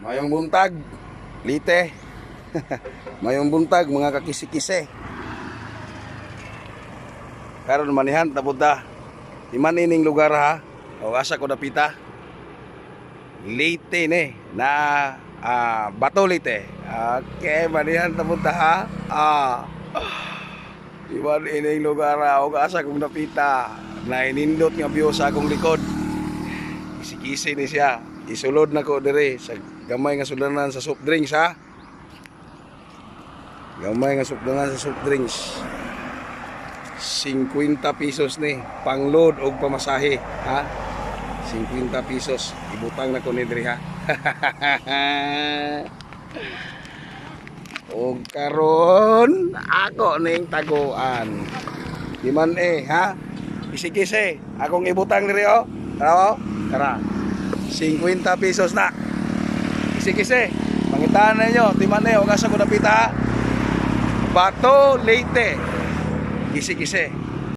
Mayong buntag, Lite. Mayong buntag, mga kakisi-kise. Karon manihan tapos da. Di man ining lugar ha. O asa ko dapita. Lite ni na Bato Lite. Okay, manihan tapos da ha. Di man ining lugar ha. O asa kong dapita. Na inindot nga view sa akong likod. Kisi-kisi ni siya. Isulod na ko dire sa gamay nga sudanan sa soft drinks ha. Gamay nga sudanan sa soft drinks. 50 pesos ni pangload og pamasahe ha. 50 pesos ibutang na ko ni dire ha. Og karon ako ning taguan. Di man ha. Kisi-kisi akong ibutang dire oh. Tara oh. Tara. 50 pesos na. Kisi-kisi. Pangitaan ninyo. Timane, huwag asa ko napita. Bato Lite. Kisi-kisi.